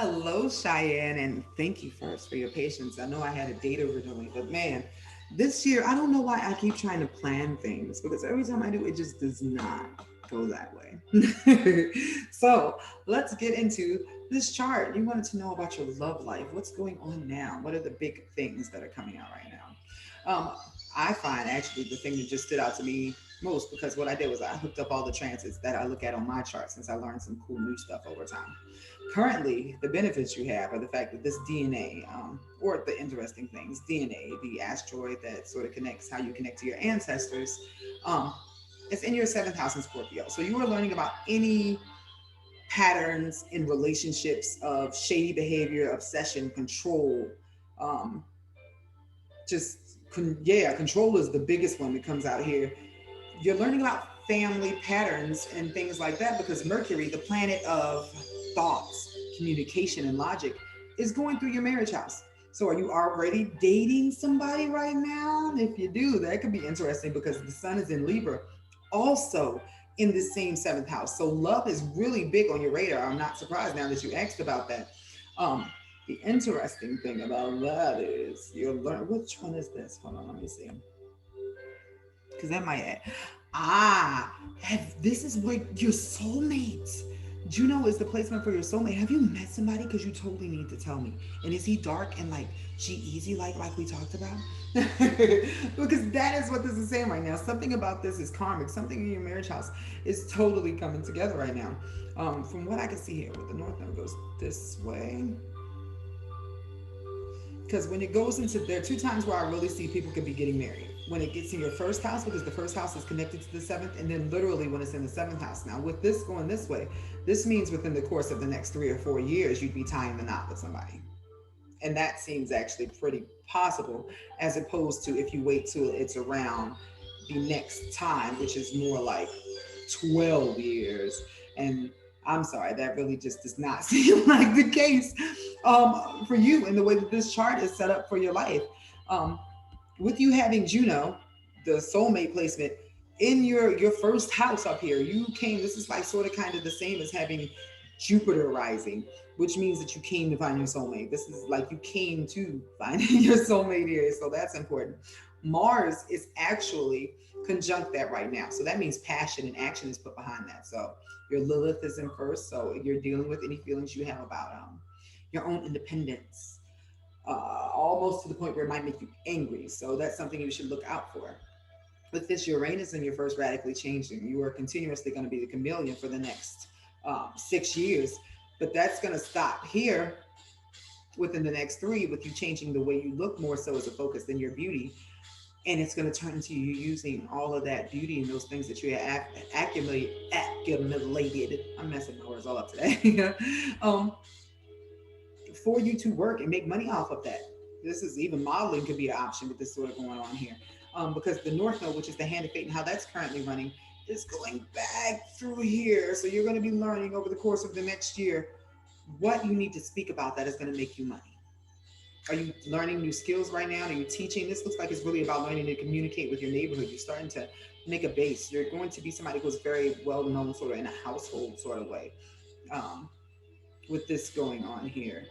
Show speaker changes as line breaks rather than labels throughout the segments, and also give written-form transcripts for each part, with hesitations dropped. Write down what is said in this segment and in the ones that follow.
Hello, Cheyenne, and thank you first for your patience. I know I had a date overdoing, but man, this year, I don't know why I keep trying to plan things because every time I do, it just does not go that way. So let's get into this chart. You wanted to know about your love life. What's going on now? What are the big things that are coming out right now? I find actually the thing that just stood out to me most because what I did was I hooked up all the transits that I look at on my chart since I learned some cool new stuff over time. Currently, the benefits you have are the fact that this DNA, or the interesting things, DNA, the asteroid that sort of connects how you connect to your ancestors, um, it's in your seventh house in Scorpio. So you are learning about any patterns in relationships of shady behavior, obsession, control. Um, yeah, control is the biggest one that comes out here. You're learning about family patterns and things like that because Mercury, the planet of thoughts, communication, and logic, is going through your marriage house. So, are you already dating somebody right now? If you do, that could be interesting because the sun is in Libra, also in the same seventh house. So, love is really big on your radar. I'm not surprised now that you asked about that. Um, the interesting thing about that is you'll learn which one is this? Hold on, let me see. Because that might add. This is where your soulmates. Juno is the placement for your soulmate. Have you met somebody? Because you totally need to tell me. And is he dark and like G-Eazy like we talked about? Because that is what this is saying right now. Something about this is karmic. Something in your marriage house is totally coming together right now. From what I can see here, with the North Node goes this way. Because when it goes into, there are two times where I really see people could be getting married. When it gets in your first house, because the first house is connected to the seventh, and then literally when it's in the seventh house. Now, with this going this way, this means within the course of the next 3 or 4 years, you'd be tying the knot with somebody. And that seems actually pretty possible, as opposed to if you wait till it's around the next time, which is more like 12 years. And I'm sorry, that really just does not seem like the case for you in the way that this chart is set up for your life. Um, with you having Juno, the soulmate placement in your first house up here, you came. This is like sort of kind of the same as having Jupiter rising, which means that you came to find your soulmate. This is like you came to find your soulmate here, so that's important. Mars is actually conjunct that right now, so that means passion and action is put behind that. So your Lilith is in first, so you're dealing with any feelings you have about your own independence, almost to the point where it might make you angry. So that's something you should look out for. With this Uranus in your first radically changing, you are continuously going to be the chameleon for the next 6 years. But that's going to stop here within the next three with you changing the way you look more so as a focus than your beauty. And it's going to turn into you using all of that beauty and those things that you have accumulated. I'm messing my words all up today. um, for you to work and make money off of that. This is even modeling could be an option with this sort of going on here. Because the North Node, which is the hand of fate and how that's currently running, is going back through here. So you're going to be learning over the course of the next year what you need to speak about that is going to make you money. Are you learning new skills right now? Are you teaching? This looks like it's really about learning to communicate with your neighborhood. You're starting to make a base. You're going to be somebody who's very well known, sort of in a household sort of way, um, with this going on here.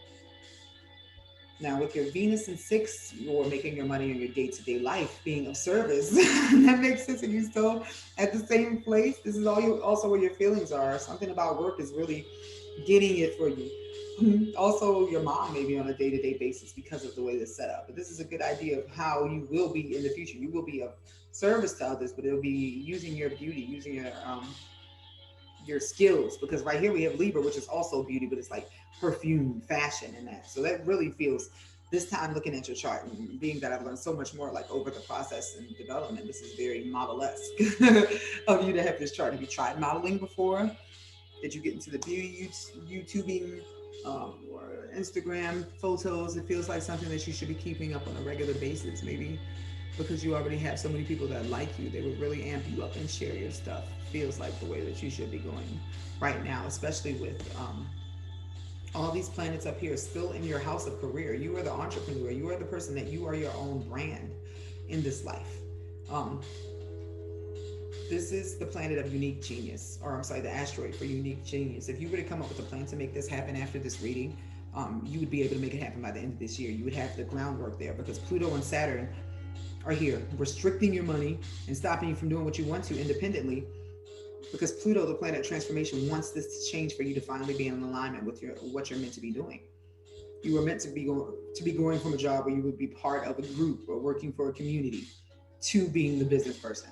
Now, with your Venus in six, you're making your money in your day to day life, being of service. That makes sense. And you still at the same place. This is all you also where your feelings are. Something about work is really getting it for you. Also, your mom may be on a day to day basis because of the way this set up. But this is a good idea of how you will be in the future. You will be of service to others, but it'll be using your beauty, using your skills, because right here we have Libra, which is also beauty, but it's like perfume, fashion, and that. So that really feels this time looking at your chart and being that I've learned so much more like over the process and development. This is very model-esque of you to have this chart. Have you tried modeling before? Did you get into the beauty YouTubing or Instagram photos? It feels like something that you should be keeping up on a regular basis. Maybe because you already have so many people that like you, they would really amp you up and share your stuff. Feels like the way that you should be going right now, especially with all these planets up here still in your house of career. You are the entrepreneur. You are the person that you are your own brand in this life. Um, this is the planet of unique genius, or I'm sorry, the asteroid for unique genius. If you were to come up with a plan to make this happen after this reading, you would be able to make it happen by the end of this year. You would have the groundwork there because Pluto and Saturn are here, restricting your money and stopping you from doing what you want to independently. Because Pluto, the planet of transformation, wants this to change for you to finally be in alignment with your what you're meant to be doing. You were meant to be going from a job where you would be part of a group or working for a community to being the business person.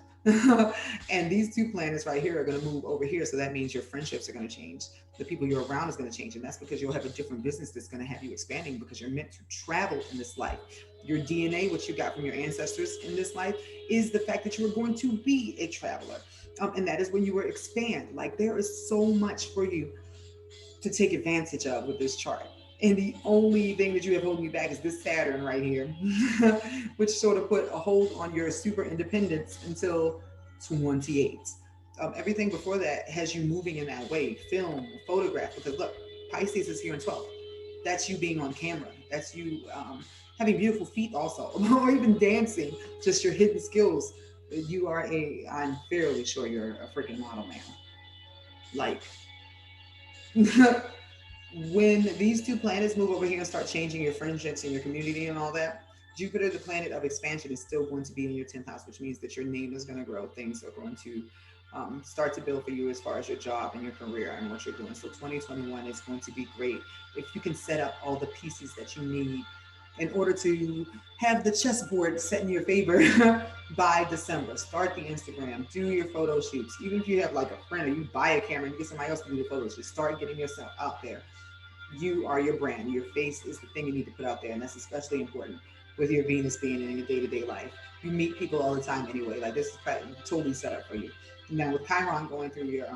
And these two planets right here are going to move over here. So that means your friendships are going to change. The people you're around is going to change. And that's because you'll have a different business that's going to have you expanding because you're meant to travel in this life. Your DNA, what you got from your ancestors in this life, is the fact that you were going to be a traveler. And that is when you will expand. Like there is so much for you to take advantage of with this chart. And the only thing that you have holding you back is this Saturn right here, which sort of put a hold on your super independence until 28. Everything before that has you moving in that way, film, photograph, because look, Pisces is here in 12th. That's you being on camera. That's you having beautiful feet also, or even dancing, just your hidden skills. I'm fairly sure you're a freaking model, man. Like, when these two planets move over here and start changing your friendships and your community and all that, Jupiter, the planet of expansion, is still going to be in your 10th house, which means that your name is going to grow. Things are going to start to build for you as far as your job and your career and what you're doing. So 2021 is going to be great if you can set up all the pieces that you need in order to have the chessboard set in your favor by December. Start the Instagram, do your photo shoots. Even if you have like a friend or you buy a camera and you get somebody else to do the photos, just start getting yourself out there. You are your brand. Your face is the thing you need to put out there, and that's especially important with your Venus being in your day-to-day life. You meet people all the time anyway. Like this is totally set up for you. Now with Chiron going through your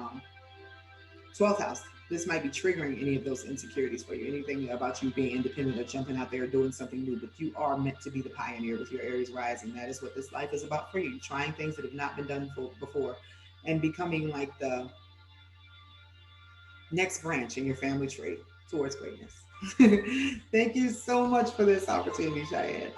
12th house, this might be triggering any of those insecurities for you. Anything about you being independent or jumping out there doing something new, but you are meant to be the pioneer with your Aries rising. That is what this life is about for you. Trying things that have not been done before and becoming like the next branch in your family tree towards greatness. Thank you so much for this opportunity, Cheyenne.